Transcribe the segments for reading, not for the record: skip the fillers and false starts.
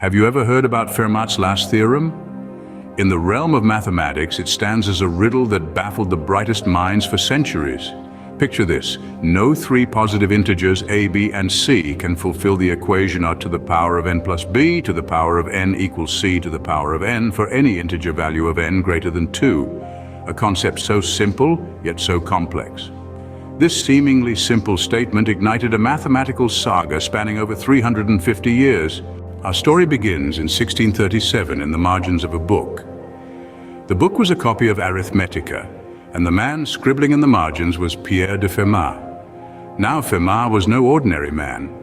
Have you ever heard about Fermat's last theorem? In the realm of mathematics, it stands as a riddle that baffled the brightest minds for centuries. Picture this: no three positive integers a, b, and c can fulfill the equation r to the power of n plus b to the power of n equals c to the power of n for any integer value of n greater than 2. A concept so simple, yet so complex. This seemingly simple statement ignited a mathematical saga spanning over 350 years. Our story begins in 1637 in the margins of a book. The book was a copy of Arithmetica, and the man scribbling in the margins was Pierre de Fermat. Now Fermat was no ordinary man.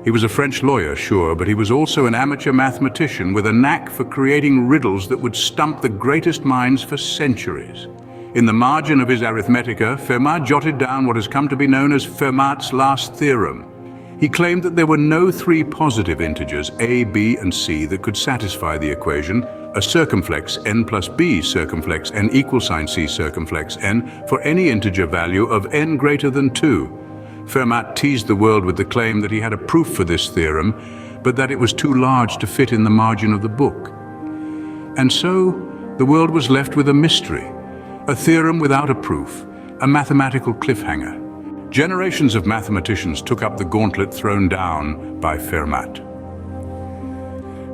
He was a French lawyer, sure, but he was also an amateur mathematician with a knack for creating riddles that would stump the greatest minds for centuries. In the margin of his Arithmetica, Fermat jotted down what has come to be known as Fermat's last theorem. He claimed that there were no three positive integers, a, b, and c, that could satisfy the equation, a circumflex n plus b circumflex n equals sine c circumflex n for any integer value of n greater than 2. Fermat teased the world with the claim that he had a proof for this theorem, but that it was too large to fit in the margin of the book. And so, the world was left with a mystery, a theorem without a proof, a mathematical cliffhanger. Generations of mathematicians took up the gauntlet thrown down by Fermat.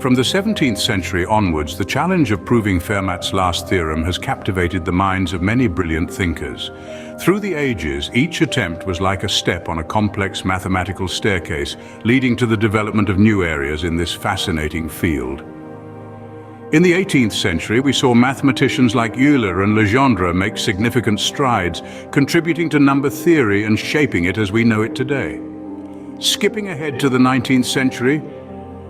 From the 17th century onwards, the challenge of proving Fermat's last theorem has captivated the minds of many brilliant thinkers. Through the ages, each attempt was like a step on a complex mathematical staircase, leading to the development of new areas in this fascinating field. In the 18th century, we saw mathematicians like Euler and Legendre make significant strides, contributing to number theory and shaping it as we know it today. Skipping ahead to the 19th century,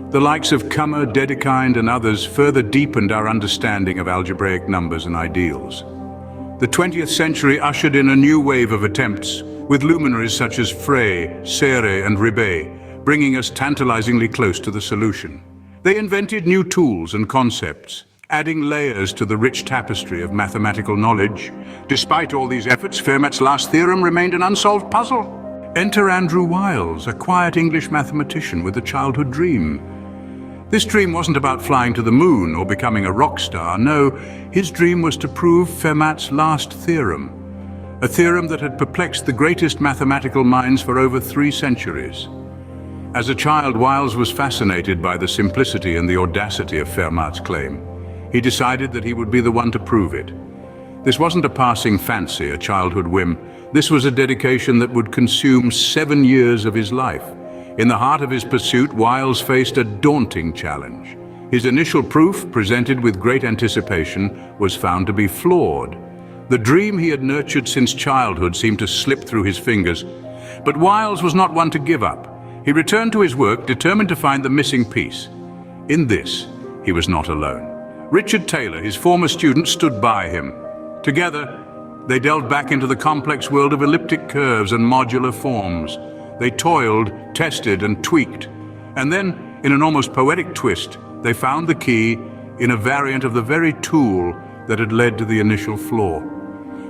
the likes of Kummer, Dedekind, and others further deepened our understanding of algebraic numbers and ideals. The 20th century ushered in a new wave of attempts, with luminaries such as Frey, Serre, and Ribet, bringing us tantalizingly close to the solution. They invented new tools and concepts, adding layers to the rich tapestry of mathematical knowledge. Despite all these efforts, Fermat's last theorem remained an unsolved puzzle. Enter Andrew Wiles, a quiet English mathematician with a childhood dream. This dream wasn't about flying to the moon or becoming a rock star. No, his dream was to prove Fermat's last theorem, a theorem that had perplexed the greatest mathematical minds for over 3 centuries. As a child, Wiles was fascinated by the simplicity and the audacity of Fermat's claim. He decided that he would be the one to prove it. This wasn't a passing fancy, a childhood whim. This was a dedication that would consume 7 years of his life. In the heart of his pursuit, Wiles faced a daunting challenge. His initial proof, presented with great anticipation, was found to be flawed. The dream he had nurtured since childhood seemed to slip through his fingers. But Wiles was not one to give up. He returned to his work, determined to find the missing piece. In this, he was not alone. Richard Taylor, his former student, stood by him. Together, they delved back into the complex world of elliptic curves and modular forms. They toiled, tested, and tweaked. And then, in an almost poetic twist, they found the key in a variant of the very tool that had led to the initial flaw.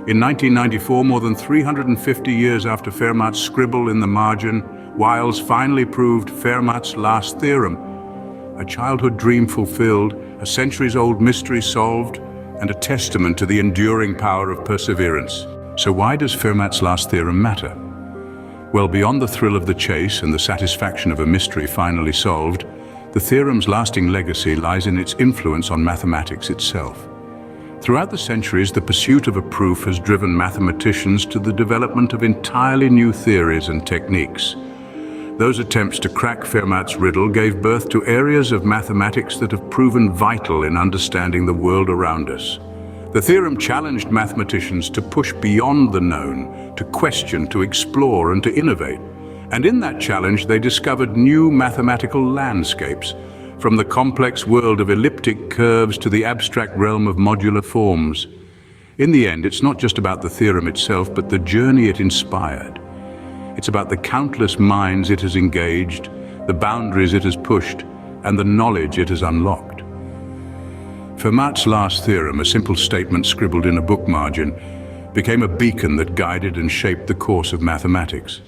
In 1994, more than 350 years after Fermat's scribble in the margin, Wiles finally proved Fermat's last theorem. A childhood dream fulfilled, a centuries-old mystery solved, and a testament to the enduring power of perseverance. So why does Fermat's last theorem matter? Well, beyond the thrill of the chase and the satisfaction of a mystery finally solved, the theorem's lasting legacy lies in its influence on mathematics itself. Throughout the centuries, the pursuit of a proof has driven mathematicians to the development of entirely new theories and techniques. Those attempts to crack Fermat's riddle gave birth to areas of mathematics that have proven vital in understanding the world around us. The theorem challenged mathematicians to push beyond the known, to question, to explore, and to innovate. And in that challenge, they discovered new mathematical landscapes, from the complex world of elliptic curves to the abstract realm of modular forms. In the end, it's not just about the theorem itself, but the journey it inspired. It's about the countless minds it has engaged, the boundaries it has pushed, and the knowledge it has unlocked. Fermat's last theorem, a simple statement scribbled in a book margin, became a beacon that guided and shaped the course of mathematics.